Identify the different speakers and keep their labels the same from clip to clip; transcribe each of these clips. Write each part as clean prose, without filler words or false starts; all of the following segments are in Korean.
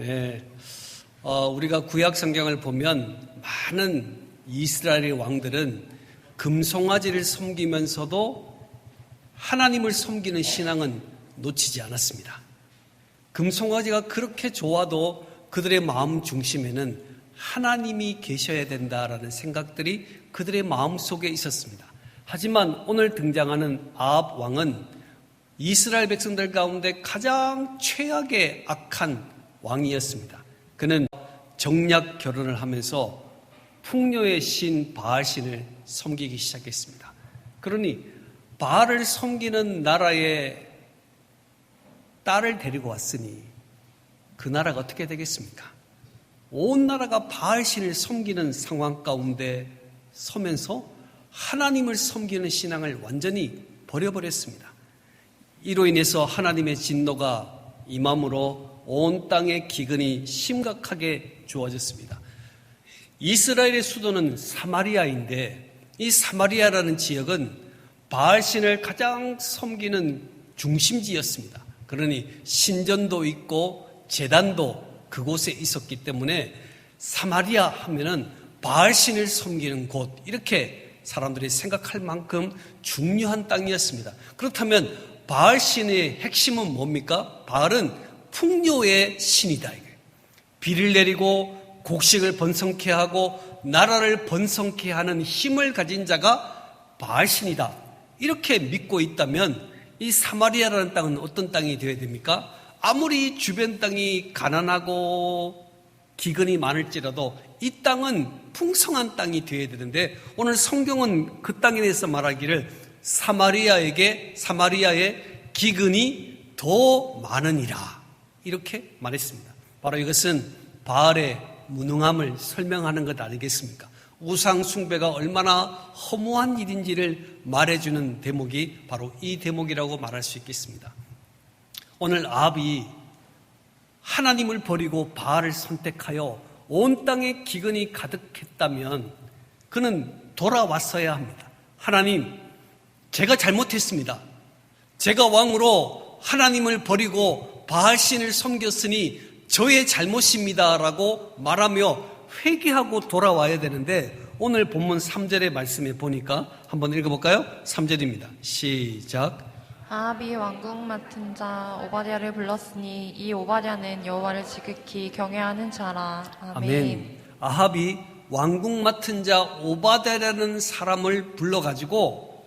Speaker 1: 네, 우리가 구약 성경을 보면 많은 이스라엘의 왕들은 금송아지를 섬기면서도 하나님을 섬기는 신앙은 놓치지 않았습니다. 금송아지가 그렇게 좋아도 그들의 마음 중심에는 하나님이 계셔야 된다라는 생각들이 그들의 마음 속에 있었습니다. 하지만 오늘 등장하는 아합 왕은 이스라엘 백성들 가운데 가장 최악의 악한 왕이었습니다. 그는 정략 결혼을 하면서 풍요의 신 바알신을 섬기기 시작했습니다. 그러니 바알을 섬기는 나라에 딸을 데리고 왔으니 그 나라가 어떻게 되겠습니까? 온 나라가 바알신을 섬기는 상황 가운데 서면서 하나님을 섬기는 신앙을 완전히 버려버렸습니다. 이로 인해서 하나님의 진노가 임함으로 온 땅의 기근이 심각하게 주어졌습니다. 이스라엘의 수도는 사마리아인데 이 사마리아라는 지역은 바알신을 가장 섬기는 중심지였습니다. 그러니 신전도 있고 제단도 그곳에 있었기 때문에 사마리아 하면은 바알신을 섬기는 곳, 이렇게 사람들이 생각할 만큼 중요한 땅이었습니다. 그렇다면 바알신의 핵심은 뭡니까? 바알은 풍요의 신이다. 비를 내리고 곡식을 번성케 하고 나라를 번성케 하는 힘을 가진 자가 바알신이다. 이렇게 믿고 있다면 이 사마리아라는 땅은 어떤 땅이 되어야 됩니까? 아무리 주변 땅이 가난하고 기근이 많을지라도 이 땅은 풍성한 땅이 되어야 되는데 오늘 성경은 그 땅에 대해서 말하기를 사마리아의 기근이 더 많으니라 이렇게 말했습니다. 바로 이것은 바알의 무능함을 설명하는 것 아니겠습니까? 우상 숭배가 얼마나 허무한 일인지를 말해주는 대목이 바로 이 대목이라고 말할 수 있겠습니다. 오늘 아합이 하나님을 버리고 바알을 선택하여 온 땅에 기근이 가득했다면 그는 돌아왔어야 합니다. 하나님, 제가 잘못했습니다. 제가 왕으로 하나님을 버리고 바알신을 섬겼으니 저의 잘못입니다라고 말하며 회개하고 돌아와야 되는데 오늘 본문 3절의 말씀에 보니까 한번 읽어볼까요? 3절입니다. 시작.
Speaker 2: 아합이 왕궁 맡은 자 오바댜를 불렀으니 이 오바댜는 여호와를 지극히 경외하는 자라. 아멘.
Speaker 1: 아합이 왕궁 맡은 자 오바댜라는 사람을 불러가지고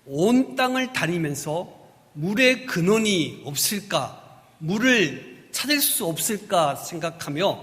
Speaker 1: 온 땅을 다니면서 물의 근원이 없을까, 물을 찾을 수 없을까 생각하며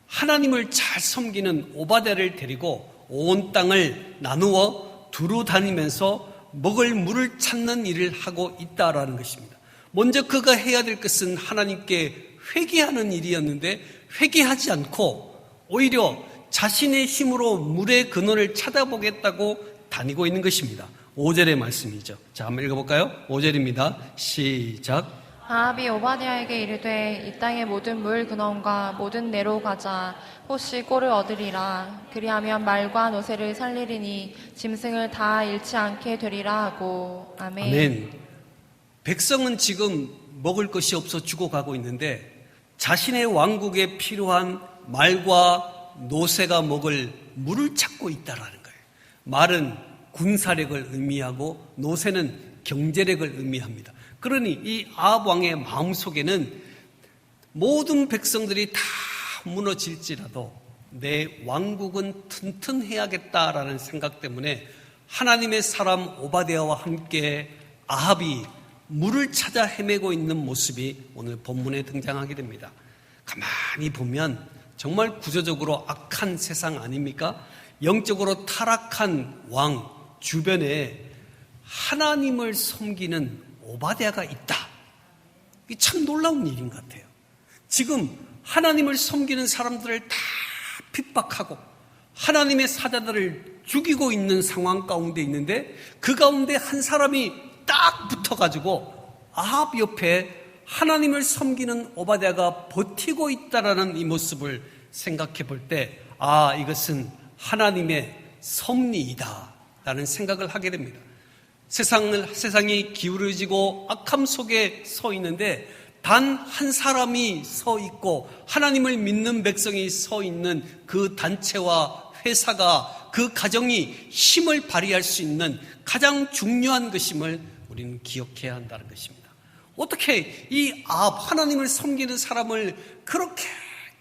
Speaker 1: 하나님을 잘 섬기는 오바댜를 데리고 온 땅을 나누어 두루 다니면서 먹을 물을 찾는 일을 하고 있다라는 것입니다. 먼저 그가 해야 될 것은 하나님께 회개하는 일이었는데 회개하지 않고 오히려 자신의 힘으로 물의 근원을 찾아보겠다고 다니고 있는 것입니다. 5절의 말씀이죠. 자, 한번 읽어볼까요? 5절입니다. 시작.
Speaker 2: 아합이 오바댜에게 이르되 이 땅의 모든 물 근원과 모든 내로 가자. 혹시 꼴을 얻으리라. 그리하면 말과 노새를 살리리니 짐승을 다 잃지 않게 되리라 하고. 아멘.
Speaker 1: 아멘. 백성은 지금 먹을 것이 없어 죽어가고 있는데 자신의 왕국에 필요한 말과 노새가 먹을 물을 찾고 있다라는 거예요. 말은 군사력을 의미하고 노새는 경제력을 의미합니다. 그러니 이 아합 왕의 마음속에는 모든 백성들이 다 무너질지라도 내 왕국은 튼튼해야겠다라는 생각 때문에 하나님의 사람 오바댜와 함께 아합이 물을 찾아 헤매고 있는 모습이 오늘 본문에 등장하게 됩니다. 가만히 보면 정말 구조적으로 악한 세상 아닙니까? 영적으로 타락한 왕 주변에 하나님을 섬기는 오바댜가 있다. 이게 참 놀라운 일인 것 같아요. 지금 하나님을 섬기는 사람들을 다 핍박하고 하나님의 사자들을 죽이고 있는 상황 가운데 있는데 그 가운데 한 사람이 딱 붙어가지고 아합 옆에 하나님을 섬기는 오바댜가 버티고 있다라는 이 모습을 생각해 볼 때 이것은 하나님의 섭리이다 라는 생각을 하게 됩니다. 세상이 기울어지고 악함 속에 서 있는데 단 한 사람이 서 있고 하나님을 믿는 백성이 서 있는 그 단체와 회사가, 그 가정이 힘을 발휘할 수 있는 가장 중요한 것임을 우리는 기억해야 한다는 것입니다. 어떻게 이 하나님을 섬기는 사람을 그렇게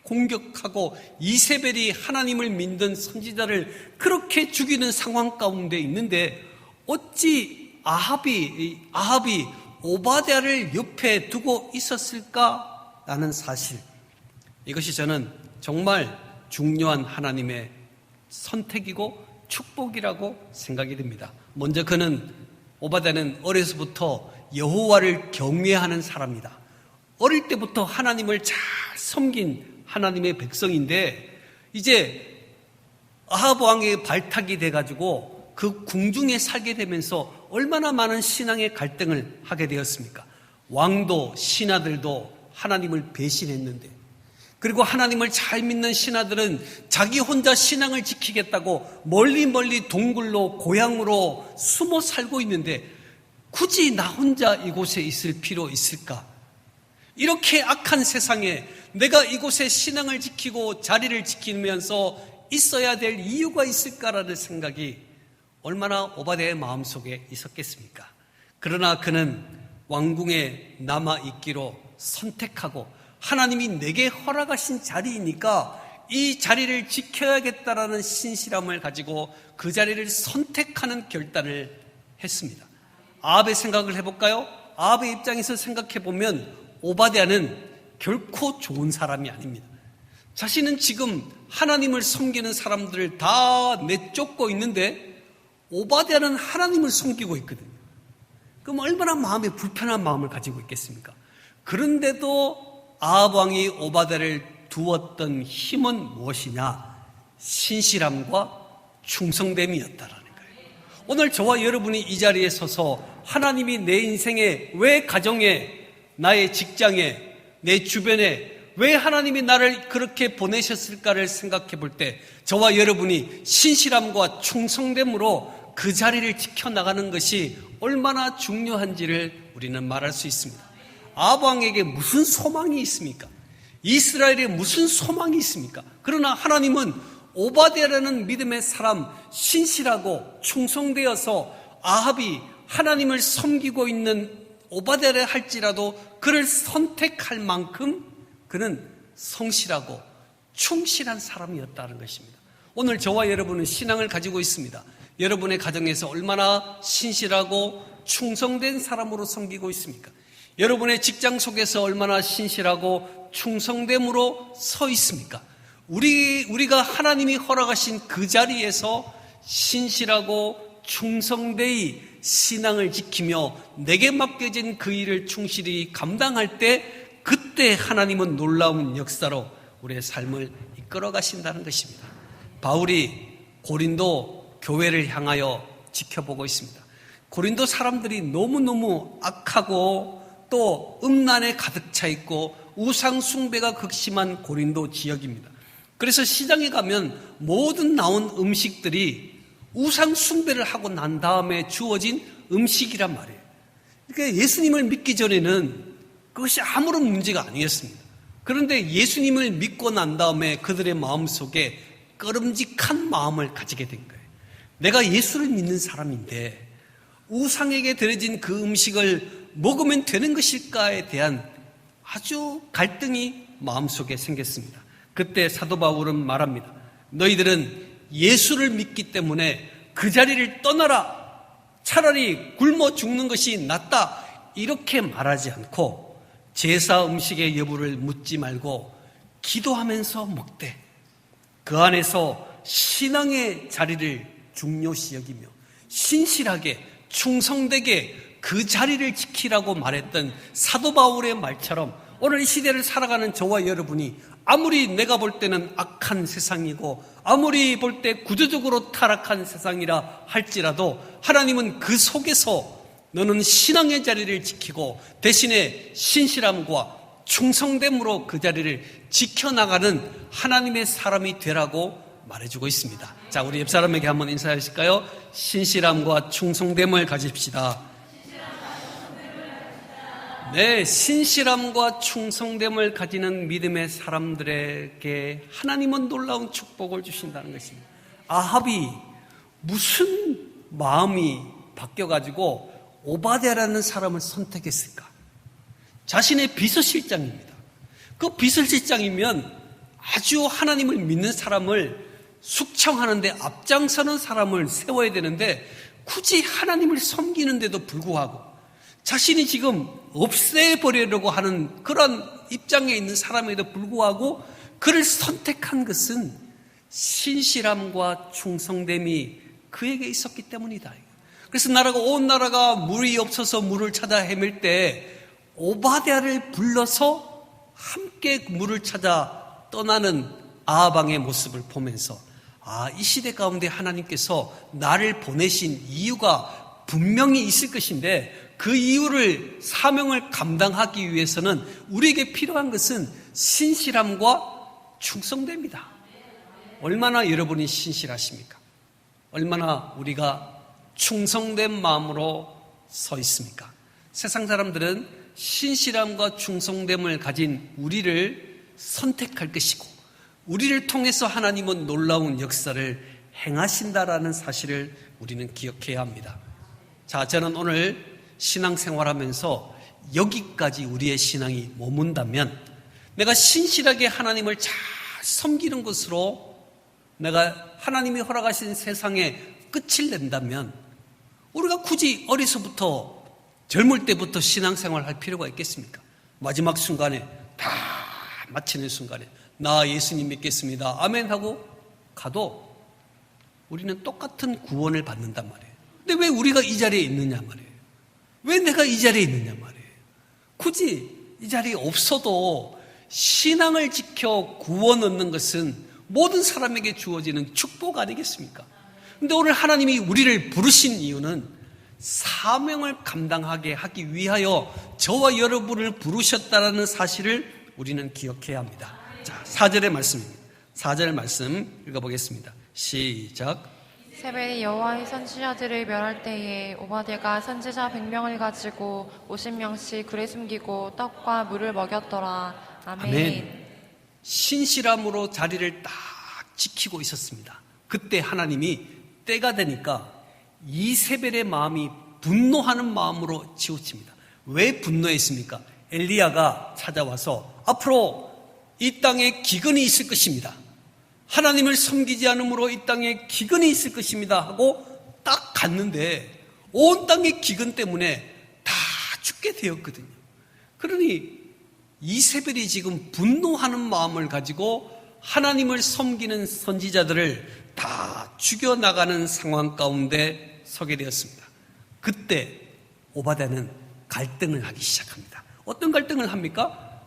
Speaker 1: 공격하고 이세벨이 하나님을 믿는 선지자를 그렇게 죽이는 상황 가운데 있는데 어찌 아합이 오바댜를 옆에 두고 있었을까라는 사실, 이것이 저는 정말 중요한 하나님의 선택이고 축복이라고 생각이 듭니다. 먼저 오바댜는 어려서부터 여호와를 경외하는 사람이다. 어릴 때부터 하나님을 잘 섬긴 하나님의 백성인데 이제 아합 왕의 발탁이 돼가지고 그 궁중에 살게 되면서 얼마나 많은 신앙의 갈등을 하게 되었습니까? 왕도 신하들도 하나님을 배신했는데, 그리고 하나님을 잘 믿는 신하들은 자기 혼자 신앙을 지키겠다고 멀리 동굴로 고향으로 숨어 살고 있는데 굳이 나 혼자 이곳에 있을 필요 있을까? 이렇게 악한 세상에 내가 이곳에 신앙을 지키고 자리를 지키면서 있어야 될 이유가 있을까라는 생각이 얼마나 오바댜의 마음속에 있었겠습니까? 그러나 그는 왕궁에 남아있기로 선택하고 하나님이 내게 허락하신 자리이니까 이 자리를 지켜야겠다라는 신실함을 가지고 그 자리를 선택하는 결단을 했습니다. 아합의 생각을 해볼까요? 아합의 입장에서 생각해보면 오바댜는 결코 좋은 사람이 아닙니다. 자신은 지금 하나님을 섬기는 사람들을 다 내쫓고 있는데 오바댜는 하나님을 섬기고 있거든요. 그럼 얼마나 마음에 불편한 마음을 가지고 있겠습니까? 그런데도 아합 왕이 오바댜를 두었던 힘은 무엇이냐? 신실함과 충성됨이었다라는 거예요. 오늘 저와 여러분이 이 자리에 서서 하나님이 내 인생에, 왜 가정에, 나의 직장에, 내 주변에 왜 하나님이 나를 그렇게 보내셨을까를 생각해 볼 때 저와 여러분이 신실함과 충성됨으로 그 자리를 지켜나가는 것이 얼마나 중요한지를 우리는 말할 수 있습니다. 아합 왕에게 무슨 소망이 있습니까? 이스라엘에 무슨 소망이 있습니까? 그러나 하나님은 오바댜라는 믿음의 사람, 신실하고 충성되어서 아합이 하나님을 섬기고 있는 오바댜를 할지라도 그를 선택할 만큼 그는 성실하고 충실한 사람이었다는 것입니다. 오늘 저와 여러분은 신앙을 가지고 있습니다. 여러분의 가정에서 얼마나 신실하고 충성된 사람으로 섬기고 있습니까? 여러분의 직장 속에서 얼마나 신실하고 충성됨으로 서 있습니까? 우리가 하나님이 허락하신 그 자리에서 신실하고 충성되이 신앙을 지키며 내게 맡겨진 그 일을 충실히 감당할 때 그때 하나님은 놀라운 역사로 우리의 삶을 이끌어 가신다는 것입니다. 바울이 고린도 교회를 향하여 지켜보고 있습니다. 고린도 사람들이 너무너무 악하고 또 음란에 가득 차 있고 우상 숭배가 극심한 고린도 지역입니다. 그래서 시장에 가면 모든 나온 음식들이 우상 숭배를 하고 난 다음에 주어진 음식이란 말이에요. 그러니까 예수님을 믿기 전에는 그것이 아무런 문제가 아니었습니다. 그런데 예수님을 믿고 난 다음에 그들의 마음속에 꺼름직한 마음을 가지게 된 거예요. 내가 예수를 믿는 사람인데 우상에게 드려진 그 음식을 먹으면 되는 것일까에 대한 아주 갈등이 마음속에 생겼습니다. 그때 사도 바울은 말합니다. 너희들은 예수를 믿기 때문에 그 자리를 떠나라. 차라리 굶어 죽는 것이 낫다. 이렇게 말하지 않고 제사 음식의 여부를 묻지 말고 기도하면서 먹되 그 안에서 신앙의 자리를 중요시 여기며 신실하게 충성되게 그 자리를 지키라고 말했던 사도 바울의 말처럼 오늘 이 시대를 살아가는 저와 여러분이 아무리 내가 볼 때는 악한 세상이고 아무리 볼 때 구조적으로 타락한 세상이라 할지라도 하나님은 그 속에서 너는 신앙의 자리를 지키고 대신에 신실함과 충성됨으로 그 자리를 지켜나가는 하나님의 사람이 되라고 말해주고 있습니다. 자, 우리 옆사람에게 한번 인사하실까요? 신실함과 충성됨을 가집시다. 네, 신실함과 충성됨을 가지는 믿음의 사람들에게 하나님은 놀라운 축복을 주신다는 것입니다. 아합이 무슨 마음이 바뀌어가지고 오바댜라는 사람을 선택했을까? 자신의 비서실장입니다. 그 비서실장이면 아주 하나님을 믿는 사람을 숙청하는데 앞장서는 사람을 세워야 되는데 굳이 하나님을 섬기는데도 불구하고 자신이 지금 없애버리려고 하는 그런 입장에 있는 사람에도 불구하고 그를 선택한 것은 신실함과 충성됨이 그에게 있었기 때문이다. 그래서 온 나라가 물이 없어서 물을 찾아 헤맬 때 오바댜를 불러서 함께 물을 찾아 떠나는 아합 왕의 모습을 보면서 이 시대 가운데 하나님께서 나를 보내신 이유가 분명히 있을 것인데 그 이유를 사명을 감당하기 위해서는 우리에게 필요한 것은 신실함과 충성됨이다. 얼마나 여러분이 신실하십니까? 얼마나 우리가 충성된 마음으로 서 있습니까? 세상 사람들은 신실함과 충성됨을 가진 우리를 선택할 것이고 우리를 통해서 하나님은 놀라운 역사를 행하신다라는 사실을 우리는 기억해야 합니다. 자, 저는 오늘 신앙생활하면서 여기까지 우리의 신앙이 머문다면 내가 신실하게 하나님을 잘 섬기는 것으로 내가 하나님이 허락하신 세상에 끝을 낸다면 우리가 굳이 어려서부터 젊을 때부터 신앙생활 할 필요가 있겠습니까? 마지막 순간에 다 마치는 순간에 나 예수님 믿겠습니다. 아멘 하고 가도 우리는 똑같은 구원을 받는단 말이에요. 근데 왜 우리가 이 자리에 있느냐 말이에요. 왜 내가 이 자리에 있느냐 말이에요. 굳이 이 자리에 없어도 신앙을 지켜 구원 얻는 것은 모든 사람에게 주어지는 축복 아니겠습니까? 근데 오늘 하나님이 우리를 부르신 이유는 사명을 감당하게 하기 위하여 저와 여러분을 부르셨다라는 사실을 우리는 기억해야 합니다. 자, 4절의 말씀입니다. 4절 말씀 읽어보겠습니다. 시작.
Speaker 2: 이세벨이 여호와의 선지자들을 멸할 때에 오바댜가 선지자 100명을 가지고 50명씩 굴에 숨기고 떡과 물을 먹였더라. 아멘.
Speaker 1: 신실함으로 자리를 딱 지키고 있었습니다. 그때 하나님이 때가 되니까 이세벨의 마음이 분노하는 마음으로 치우칩니다. 왜 분노했습니까? 엘리야가 찾아와서 앞으로 이 땅에 기근이 있을 것입니다. 하나님을 섬기지 않으므로 이 땅에 기근이 있을 것입니다 하고 딱 갔는데 온 땅의 기근 때문에 다 죽게 되었거든요. 그러니 이세벨이 지금 분노하는 마음을 가지고 하나님을 섬기는 선지자들을 다 죽여나가는 상황 가운데 서게 되었습니다. 그때 오바댜는 갈등을 하기 시작합니다. 어떤 갈등을 합니까?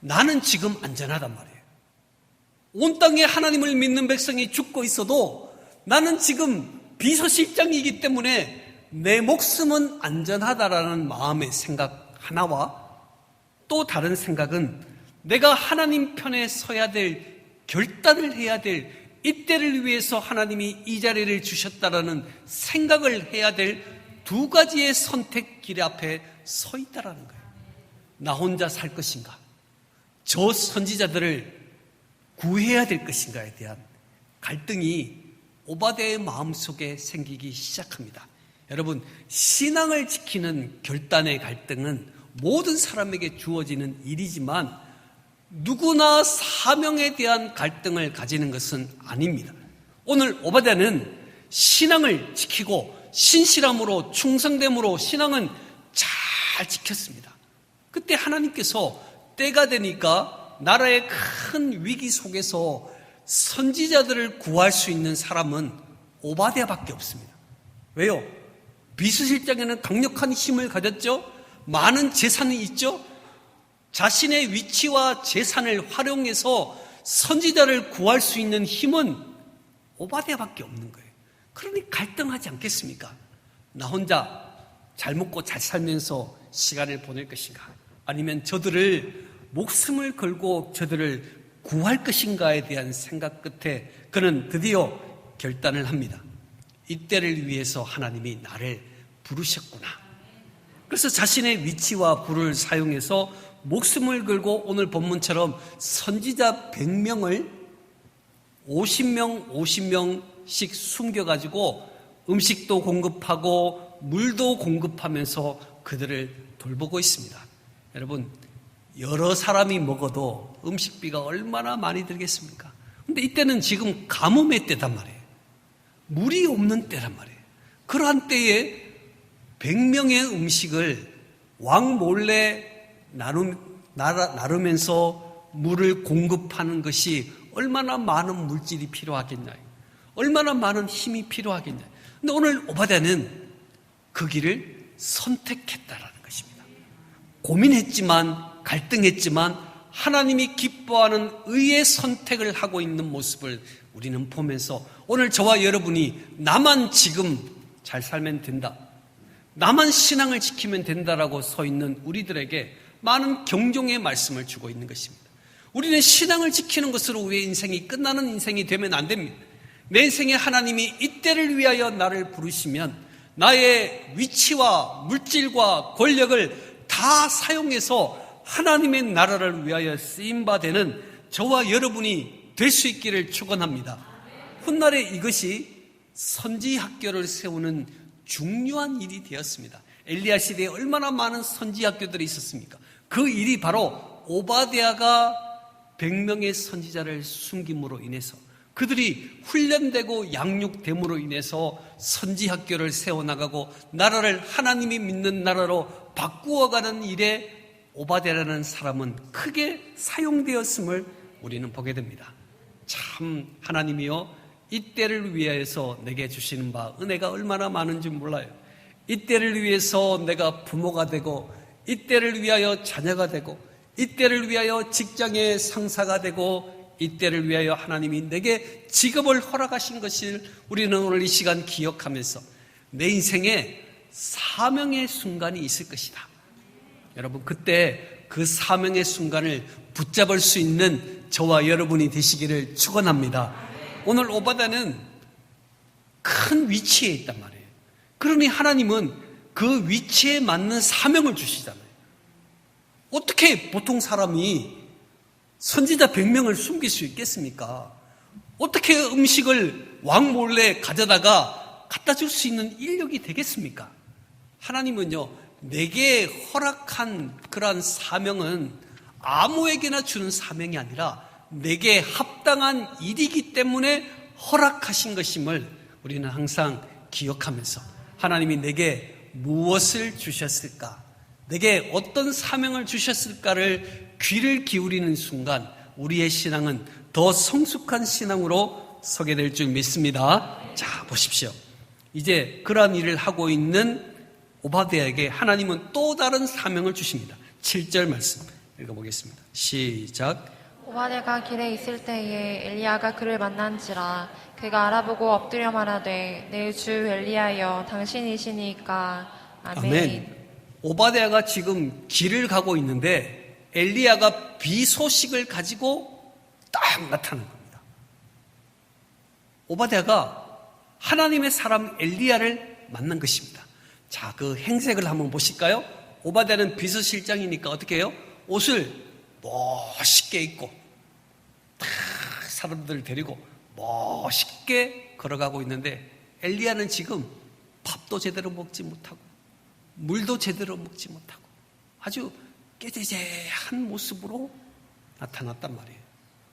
Speaker 1: 나는 지금 안전하단 말이에요. 온 땅에 하나님을 믿는 백성이 죽고 있어도 나는 지금 비서실장이기 때문에 내 목숨은 안전하다라는 마음의 생각 하나와 또 다른 생각은 내가 하나님 편에 서야 될 결단을 해야 될 이때를 위해서 하나님이 이 자리를 주셨다라는 생각을 해야 될 두 가지의 선택길 앞에 서 있다라는 거예요. 나 혼자 살 것인가? 저 선지자들을 구해야 될 것인가에 대한 갈등이 오바댜의 마음속에 생기기 시작합니다. 여러분, 신앙을 지키는 결단의 갈등은 모든 사람에게 주어지는 일이지만 누구나 사명에 대한 갈등을 가지는 것은 아닙니다. 오늘 오바댜는 신앙을 지키고 신실함으로 충성됨으로 신앙은 잘 지켰습니다. 그때 하나님께서 때가 되니까 나라의 큰 위기 속에서 선지자들을 구할 수 있는 사람은 오바댜밖에 없습니다. 왜요? 비서실장에는 강력한 힘을 가졌죠. 많은 재산이 있죠. 자신의 위치와 재산을 활용해서 선지자를 구할 수 있는 힘은 오바댜밖에 없는 거예요. 그러니 갈등하지 않겠습니까? 나 혼자 잘 먹고 잘 살면서 시간을 보낼 것인가? 아니면 저들을 목숨을 걸고 저들을 구할 것인가에 대한 생각 끝에 그는 드디어 결단을 합니다. 이때를 위해서 하나님이 나를 부르셨구나. 그래서 자신의 위치와 부를 사용해서 목숨을 걸고 오늘 본문처럼 선지자 100명을 50명씩 숨겨가지고 음식도 공급하고 물도 공급하면서 그들을 돌보고 있습니다. 여러분, 여러 사람이 먹어도 음식비가 얼마나 많이 들겠습니까? 근데 이때는 지금 가뭄의 때단 말이에요. 물이 없는 때란 말이에요. 그러한 때에 100명의 음식을 왕 몰래 나누면서 물을 공급하는 것이 얼마나 많은 물질이 필요하겠냐, 얼마나 많은 힘이 필요하겠냐. 근데 오늘 오바댜는 그 길을 선택했다라는 것입니다. 고민했지만, 갈등했지만 하나님이 기뻐하는 의의 선택을 하고 있는 모습을 우리는 보면서 오늘 저와 여러분이 나만 지금 잘 살면 된다, 나만 신앙을 지키면 된다라고 서 있는 우리들에게 많은 경종의 말씀을 주고 있는 것입니다. 우리는 신앙을 지키는 것으로 우리의 인생이 끝나는 인생이 되면 안 됩니다. 내 인생에 하나님이 이때를 위하여 나를 부르시면 나의 위치와 물질과 권력을 다 사용해서 하나님의 나라를 위하여 쓰임받는 저와 여러분이 될 수 있기를 축원합니다. 훗날에 이것이 선지학교를 세우는 중요한 일이 되었습니다. 엘리야 시대에 얼마나 많은 선지학교들이 있었습니까? 그 일이 바로 오바댜가 100명의 선지자를 숨김으로 인해서 그들이 훈련되고 양육됨으로 인해서 선지학교를 세워나가고 나라를 하나님이 믿는 나라로 바꾸어가는 일에 오바댜라는 사람은 크게 사용되었음을 우리는 보게 됩니다. 참 하나님이여, 이때를 위해서 내게 주시는 바 은혜가 얼마나 많은지 몰라요. 이때를 위해서 내가 부모가 되고, 이때를 위하여 자녀가 되고, 이때를 위하여 직장의 상사가 되고, 이때를 위하여 하나님이 내게 직업을 허락하신 것을 우리는 오늘 이 시간 기억하면서 내 인생에 사명의 순간이 있을 것이다. 여러분, 그때 그 사명의 순간을 붙잡을 수 있는 저와 여러분이 되시기를 축원합니다. 오늘 오바댜는 큰 위치에 있단 말이에요. 그러니 하나님은 그 위치에 맞는 사명을 주시잖아요. 어떻게 보통 사람이 선지자 100명을 숨길 수 있겠습니까? 어떻게 음식을 왕 몰래 가져다가 갖다 줄 수 있는 인력이 되겠습니까? 하나님은요, 내게 허락한 그러한 사명은 아무에게나 주는 사명이 아니라 내게 합당한 일이기 때문에 허락하신 것임을 우리는 항상 기억하면서 하나님이 내게 무엇을 주셨을까, 내게 어떤 사명을 주셨을까를 귀를 기울이는 순간 우리의 신앙은 더 성숙한 신앙으로 서게 될 줄 믿습니다. 자, 보십시오. 이제 그러한 일을 하고 있는 오바댜에게 하나님은 또 다른 사명을 주십니다. 7절 말씀 읽어보겠습니다. 시작.
Speaker 2: 오바댜가 길에 있을 때에 엘리야가 그를 만난지라. 그가 알아보고 엎드려 말하되 내 주 엘리야여 당신이시니까. 아멘.
Speaker 1: 오바댜가 지금 길을 가고 있는데 엘리야가 비 소식을 가지고 딱 나타난 겁니다. 오바댜가 하나님의 사람 엘리야를 만난 것입니다. 자, 그 행색을 한번 보실까요? 오바댜는 비서실장이니까 어떻게 해요? 옷을 멋있게 입고 다 사람들을 데리고 멋있게 걸어가고 있는데 엘리야는 지금 밥도 제대로 먹지 못하고 물도 제대로 먹지 못하고 아주 깨재재한 모습으로 나타났단 말이에요.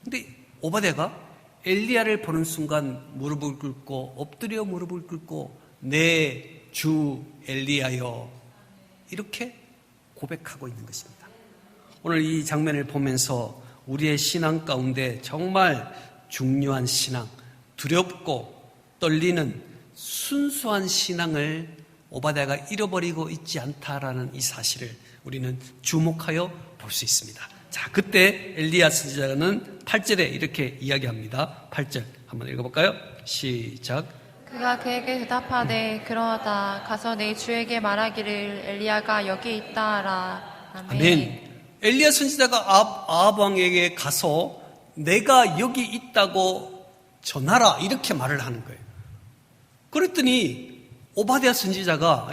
Speaker 1: 근데 오바댜가 엘리야를 보는 순간 무릎을 꿇고 엎드려 무릎을 꿇고 내 주 엘리야여 이렇게 고백하고 있는 것입니다. 오늘 이 장면을 보면서 우리의 신앙 가운데 정말 중요한 신앙, 두렵고 떨리는 순수한 신앙을 오바댜가 잃어버리고 있지 않다라는 이 사실을 우리는 주목하여 볼 수 있습니다. 자, 그때 엘리야 선지자는 8절에 이렇게 이야기합니다. 8절 한번 읽어볼까요? 시작.
Speaker 2: 그가 그에게 대답하되 그러하다 가서 내 주에게 말하기를 엘리야가 여기 있다 하라. 아멘.
Speaker 1: 엘리야 선지자가 아합 왕에게 가서 내가 여기 있다고 전하라 이렇게 말을 하는 거예요. 그랬더니 오바댜가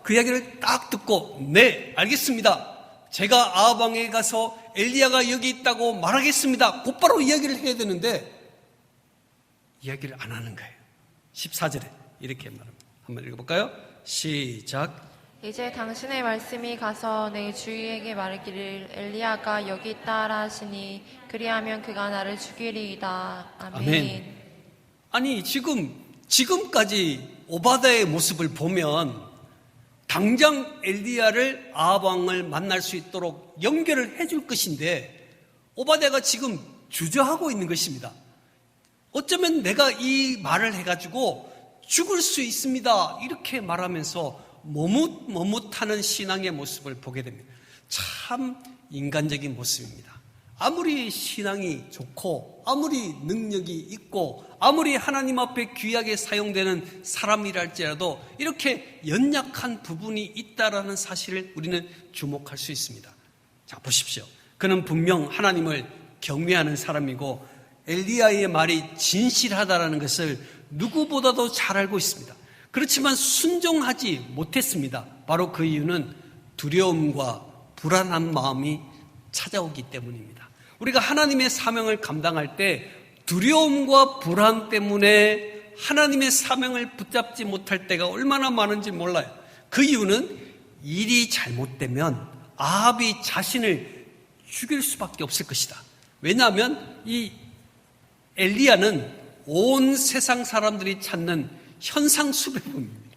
Speaker 1: 그 이야기를 딱 듣고 네, 알겠습니다. 제가 아하방에 가서 엘리야가 여기 있다고 말하겠습니다. 곧바로 이야기를 해야 되는데 이야기를 안 하는 거예요. 14절에 이렇게 말합니다. 한번 읽어볼까요? 시작.
Speaker 2: 이제 당신의 말씀이 가서 내 주위에게 말하기를 엘리야가 여기 있다라 하시니 그리하면 그가 나를 죽이리이다. 아멘.
Speaker 1: 아니 지금까지 오바댜의 모습을 보면 당장 엘리야를 아하방을 만날 수 있도록 연결을 해줄 것인데 오바댜가 지금 주저하고 있는 것입니다. 어쩌면 내가 이 말을 해가지고 죽을 수 있습니다. 이렇게 말하면서 머뭇머뭇하는 신앙의 모습을 보게 됩니다. 참 인간적인 모습입니다. 아무리 신앙이 좋고 아무리 능력이 있고 아무리 하나님 앞에 귀하게 사용되는 사람이랄지라도 이렇게 연약한 부분이 있다라는 사실을 우리는 주목할 수 있습니다. 자, 보십시오. 그는 분명 하나님을 경외하는 사람이고 엘리야의 말이 진실하다라는 것을 누구보다도 잘 알고 있습니다. 그렇지만 순종하지 못했습니다. 바로 그 이유는 두려움과 불안한 마음이 찾아오기 때문입니다. 우리가 하나님의 사명을 감당할 때 두려움과 불안 때문에 하나님의 사명을 붙잡지 못할 때가 얼마나 많은지 몰라요. 그 이유는 일이 잘못되면 아합이 자신을 죽일 수밖에 없을 것이다. 왜냐하면 이 엘리야는 온 세상 사람들이 찾는 현상수배범입니다.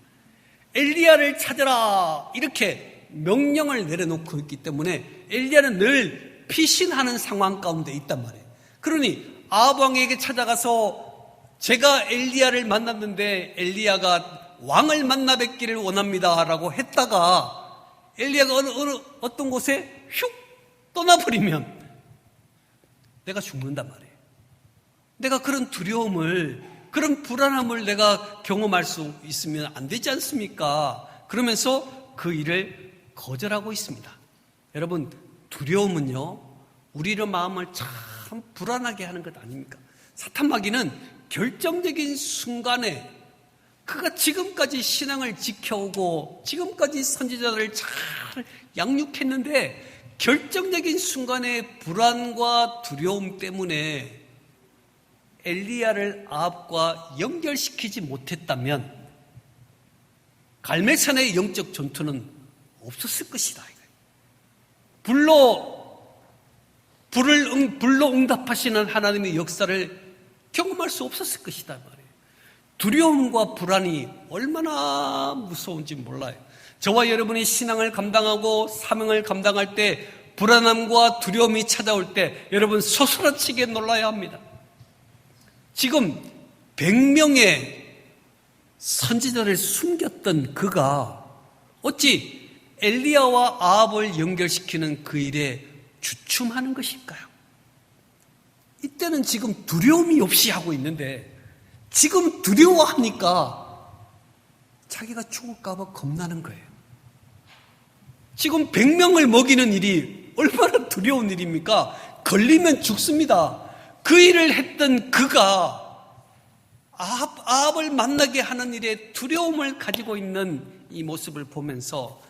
Speaker 1: 엘리야를 찾아라 이렇게 명령을 내려놓고 있기 때문에 엘리야는 늘 피신하는 상황 가운데 있단 말이에요. 그러니 아합 왕에게 찾아가서 제가 엘리야를 만났는데 엘리야가 왕을 만나 뵙기를 원합니다라고 했다가 엘리야가 어떤 곳에 휙 떠나버리면 내가 죽는단 말이에요. 내가 그런 두려움을, 그런 불안함을 내가 경험할 수 있으면 안 되지 않습니까? 그러면서 그 일을 거절하고 있습니다. 여러분, 두려움은요, 우리의 마음을 참 불안하게 하는 것 아닙니까? 사탄마귀는 결정적인 순간에 그가 지금까지 신앙을 지켜오고 지금까지 선지자들을 잘 양육했는데 결정적인 순간에 불안과 두려움 때문에 엘리야를 아합과 연결시키지 못했다면 갈멜산의 영적 전투는 없었을 것이다. 불로 응답하시는 하나님의 역사를 경험할 수 없었을 것이다 말이에요. 두려움과 불안이 얼마나 무서운지 몰라요. 저와 여러분이 신앙을 감당하고 사명을 감당할 때 불안함과 두려움이 찾아올 때 여러분 소스라치게 놀라야 합니다. 지금 100명의 선지자를 숨겼던 그가 어찌 엘리야와 아합을 연결시키는 그 일에 주춤하는 것일까요? 이때는 지금 두려움이 없이 하고 있는데 지금 두려워하니까 자기가 죽을까 봐 겁나는 거예요. 지금 100명을 먹이는 일이 얼마나 두려운 일입니까? 걸리면 죽습니다. 그 일을 했던 그가 아합을 만나게 하는 일에 두려움을 가지고 있는 이 모습을 보면서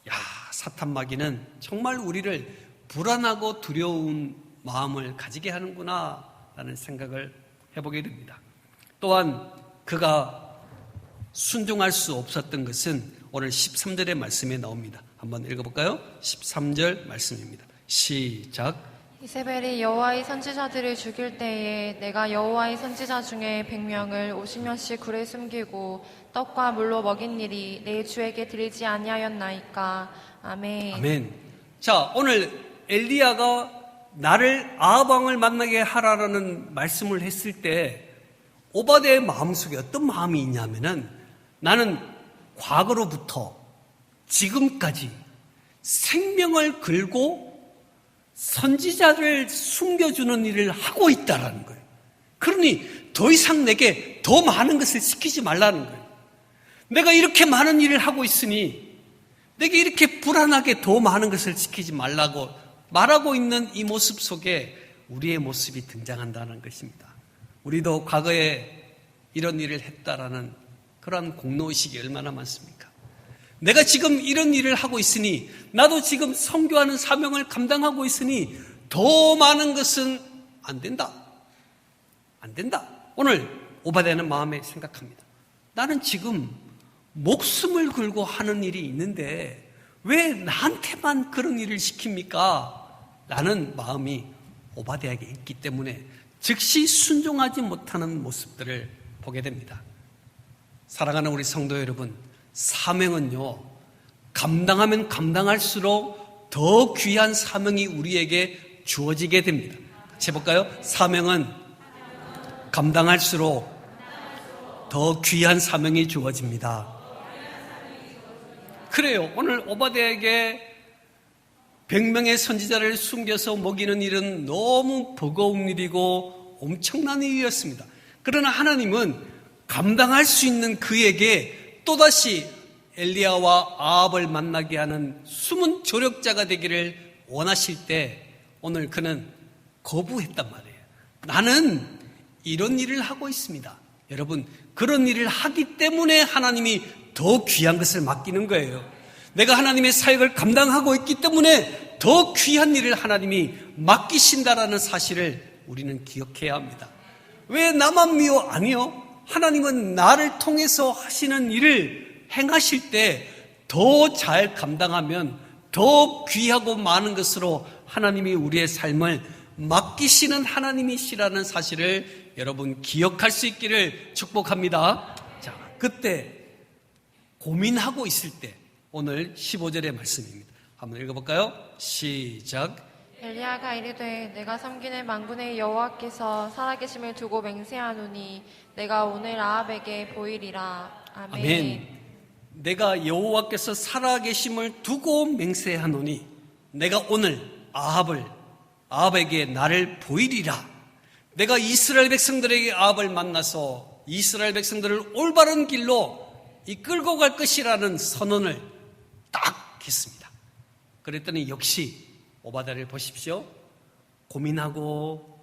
Speaker 1: 야, 사탄마귀는 정말 우리를 불안하고 두려운 마음을 가지게 하는구나 라는 생각을 해보게 됩니다. 또한 그가 순종할 수 없었던 것은 오늘 13절의 말씀에 나옵니다. 한번 읽어볼까요? 13절 말씀입니다. 시작.
Speaker 2: 이세벨이 여호와의 선지자들을 죽일 때에 내가 여호와의 선지자 중에 100명을 50명씩 굴에 숨기고 떡과 물로 먹인 일이 내 주에게 들리지 아니하였나이까. 아멘.
Speaker 1: 아멘. 자, 오늘 엘리야가 나를 아합 왕을 만나게 하라라는 말씀을 했을 때 오바댜의 마음속에 어떤 마음이 있냐면은 나는 과거로부터 지금까지 생명을 걸고 선지자를 숨겨주는 일을 하고 있다라는 거예요. 그러니 더 이상 내게 더 많은 것을 시키지 말라는 거예요. 내가 이렇게 많은 일을 하고 있으니 내게 이렇게 불안하게 더 많은 것을 시키지 말라고 말하고 있는 이 모습 속에 우리의 모습이 등장한다는 것입니다. 우리도 과거에 이런 일을 했다라는 그러한 공로의식이 얼마나 많습니까? 내가 지금 이런 일을 하고 있으니, 나도 지금 선교하는 사명을 감당하고 있으니 더 많은 것은 안 된다. 안 된다. 오늘 오바댜는 마음에 생각합니다. 나는 지금 목숨을 걸고 하는 일이 있는데 왜 나한테만 그런 일을 시킵니까? 라는 마음이 오바댜에게 있기 때문에 즉시 순종하지 못하는 모습들을 보게 됩니다. 사랑하는 우리 성도 여러분, 사명은요, 감당하면 감당할수록 더 귀한 사명이 우리에게 주어지게 됩니다. 같이 해볼까요? 사명은 감당할수록 더 귀한 사명이 주어집니다. 그래요. 오늘 오바댜에게 100명의 선지자를 숨겨서 먹이는 일은 너무 버거운 일이고 엄청난 일이었습니다. 그러나 하나님은 감당할 수 있는 그에게 또다시 엘리야와 아합을 만나게 하는 숨은 조력자가 되기를 원하실 때 오늘 그는 거부했단 말이에요. 나는 이런 일을 하고 있습니다. 여러분, 그런 일을 하기 때문에 하나님이 더 귀한 것을 맡기는 거예요. 내가 하나님의 사역을 감당하고 있기 때문에 더 귀한 일을 하나님이 맡기신다라는 사실을 우리는 기억해야 합니다. 왜 나만 미워? 아니요. 하나님은 나를 통해서 하시는 일을 행하실 때 더 잘 감당하면 더 귀하고 많은 것으로 하나님이 우리의 삶을 맡기시는 하나님이시라는 사실을 여러분 기억할 수 있기를 축복합니다. 자, 그때 고민하고 있을 때 오늘 15절의 말씀입니다. 한번 읽어볼까요? 시작.
Speaker 2: 엘리야가 이르되 내가 섬기는 만군의 여호와께서 살아계심을 두고 맹세하노니 내가 오늘 아합에게 보이리라. 아멘.
Speaker 1: 아멘. 내가 여호와께서 살아계심을 두고 맹세하노니 내가 오늘 아합에게 나를 보이리라. 내가 이스라엘 백성들에게 아합을 만나서 이스라엘 백성들을 올바른 길로 이끌고 갈 것이라는 선언을 딱 했습니다. 그랬더니 역시 오바댜를 보십시오. 고민하고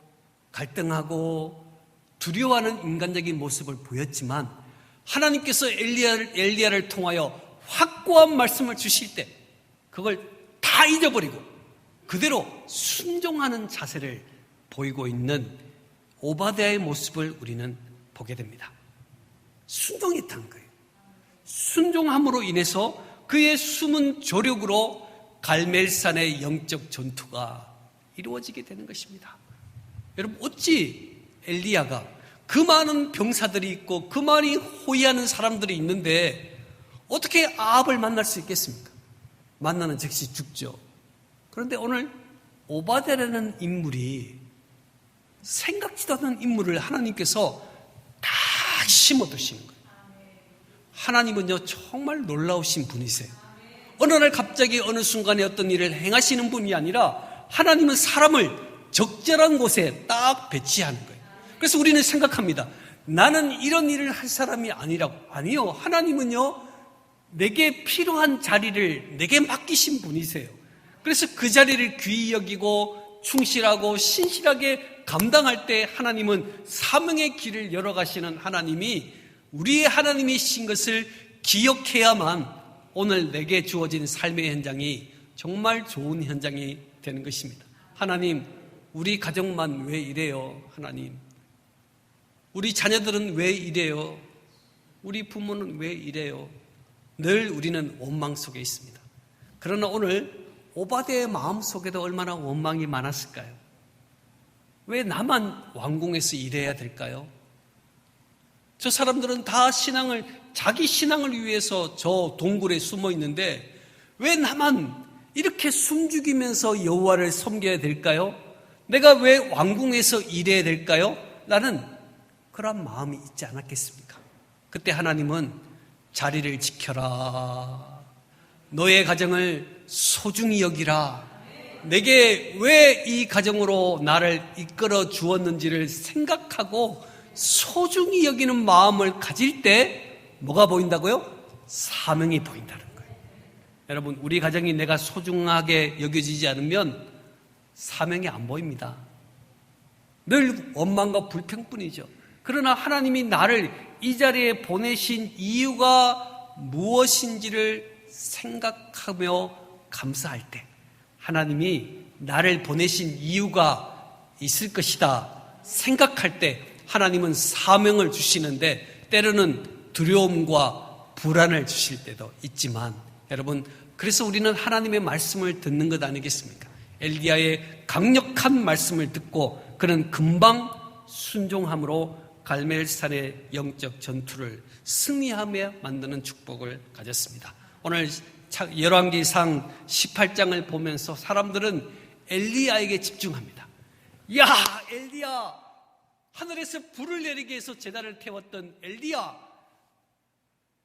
Speaker 1: 갈등하고 두려워하는 인간적인 모습을 보였지만 하나님께서 엘리야를 통하여 확고한 말씀을 주실 때 그걸 다 잊어버리고 그대로 순종하는 자세를 보이고 있는 오바댜의 모습을 우리는 보게 됩니다. 순종했다는 거예요. 순종함으로 인해서 그의 숨은 조력으로 갈멜산의 영적 전투가 이루어지게 되는 것입니다. 여러분, 어찌 엘리야가 그 많은 병사들이 있고 그 많이 호위하는 사람들이 있는데 어떻게 아합을 만날 수 있겠습니까? 만나는 즉시 죽죠. 그런데 오늘 오바댜라는 인물이 생각지도 않은 인물을 하나님께서 다 심어두시는 거예요. 하나님은요 정말 놀라우신 분이세요. 어느 날 갑자기 어느 순간에 어떤 일을 행하시는 분이 아니라 하나님은 사람을 적절한 곳에 딱 배치하는 거예요. 그래서 우리는 생각합니다. 나는 이런 일을 할 사람이 아니라고. 아니요. 하나님은요 내게 필요한 자리를 내게 맡기신 분이세요. 그래서 그 자리를 귀히 여기고 충실하고 신실하게 감당할 때 하나님은 사명의 길을 열어가시는 하나님이 우리의 하나님이신 것을 기억해야만 오늘 내게 주어진 삶의 현장이 정말 좋은 현장이 되는 것입니다. 하나님, 우리 가정만 왜 이래요? 하나님, 우리 자녀들은 왜 이래요? 우리 부모는 왜 이래요? 늘 우리는 원망 속에 있습니다. 그러나 오늘 오바댜의 마음 속에도 얼마나 원망이 많았을까요? 왜 나만 왕궁에서 일해야 될까요? 저 사람들은 다 자기 신앙을 위해서 저 동굴에 숨어 있는데 왜 나만 이렇게 숨죽이면서 여호와를 섬겨야 될까요? 내가 왜 왕궁에서 일해야 될까요? 라는 그런 마음이 있지 않았겠습니까? 그때 하나님은 자리를 지켜라. 너의 가정을 소중히 여기라. 내게 왜 이 가정으로 나를 이끌어 주었는지를 생각하고 소중히 여기는 마음을 가질 때 뭐가 보인다고요? 사명이 보인다는 거예요. 여러분, 우리 가정이 내가 소중하게 여겨지지 않으면 사명이 안 보입니다. 늘 원망과 불평뿐이죠. 그러나 하나님이 나를 이 자리에 보내신 이유가 무엇인지를 생각하며 감사할 때, 하나님이 나를 보내신 이유가 있을 것이다 생각할 때 하나님은 사명을 주시는데, 때로는 두려움과 불안을 주실 때도 있지만, 여러분, 그래서 우리는 하나님의 말씀을 듣는 것 아니겠습니까? 엘리야의 강력한 말씀을 듣고 그는 금방 순종함으로 갈멜산의 영적 전투를 승리하며 만드는 축복을 가졌습니다. 오늘 열왕기상 18장을 보면서 사람들은 엘리야에게 집중합니다. 야, 엘리야, 하늘에서 불을 내리게 해서 제단을 태웠던 엘리야.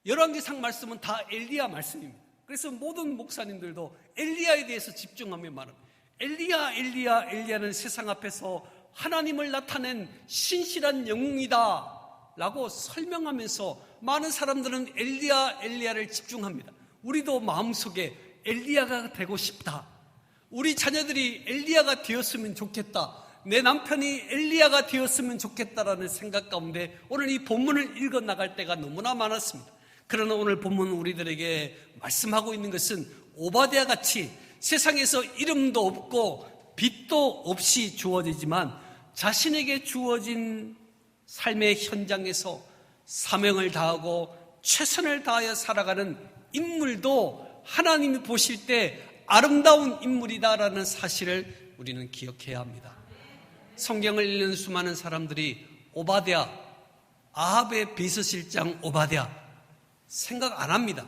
Speaker 1: 열왕기상 말씀은 다 엘리야 말씀입니다. 그래서 모든 목사님들도 엘리야에 대해서 집중하며 말합니다. 엘리야, 엘리야, 엘리야는 세상 앞에서 하나님을 나타낸 신실한 영웅이다 라고 설명하면서 많은 사람들은 엘리야, 엘리야를 집중합니다. 우리도 마음속에 엘리야가 되고 싶다. 우리 자녀들이 엘리야가 되었으면 좋겠다. 내 남편이 엘리야가 되었으면 좋겠다라는 생각 가운데 오늘 이 본문을 읽어 나갈 때가 너무나 많았습니다. 그러나 오늘 본문 우리들에게 말씀하고 있는 것은 오바댜 같이 세상에서 이름도 없고 빛도 없이 주어지지만 자신에게 주어진 삶의 현장에서 사명을 다하고 최선을 다하여 살아가는 인물도 하나님이 보실 때 아름다운 인물이다라는 사실을 우리는 기억해야 합니다. 성경을 읽는 수많은 사람들이 오바댜, 아합의 비서실장 오바댜 생각 안 합니다.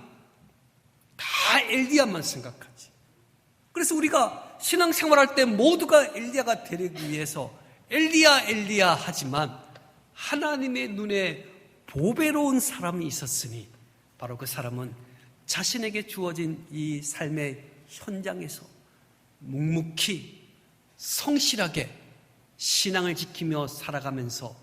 Speaker 1: 다 엘리야만 생각하지. 그래서 우리가 신앙생활할 때 모두가 엘리야가 되기 위해서 엘리야, 엘리야 하지만 하나님의 눈에 보배로운 사람이 있었으니 바로 그 사람은 자신에게 주어진 이 삶의 현장에서 묵묵히 성실하게 신앙을 지키며 살아가면서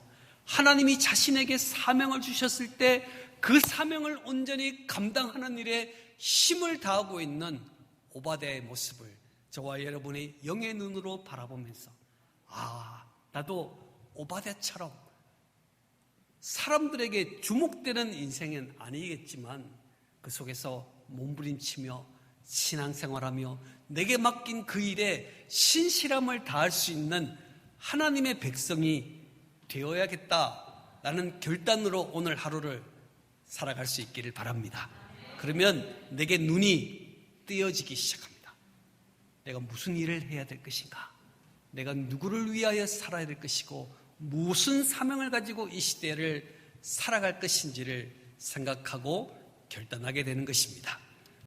Speaker 1: 하나님이 자신에게 사명을 주셨을 때 그 사명을 온전히 감당하는 일에 힘을 다하고 있는 오바댜의 모습을 저와 여러분이 영의 눈으로 바라보면서 나도 오바댜처럼 사람들에게 주목되는 인생은 아니겠지만 그 속에서 몸부림치며 신앙생활하며 내게 맡긴 그 일에 신실함을 다할 수 있는 하나님의 백성이 되어야겠다라는 결단으로 오늘 하루를 살아갈 수 있기를 바랍니다. 그러면 내게 눈이 뜨여지기 시작합니다. 내가 무슨 일을 해야 될 것인가? 내가 누구를 위하여 살아야 될 것이고 무슨 사명을 가지고 이 시대를 살아갈 것인지를 생각하고 결단하게 되는 것입니다.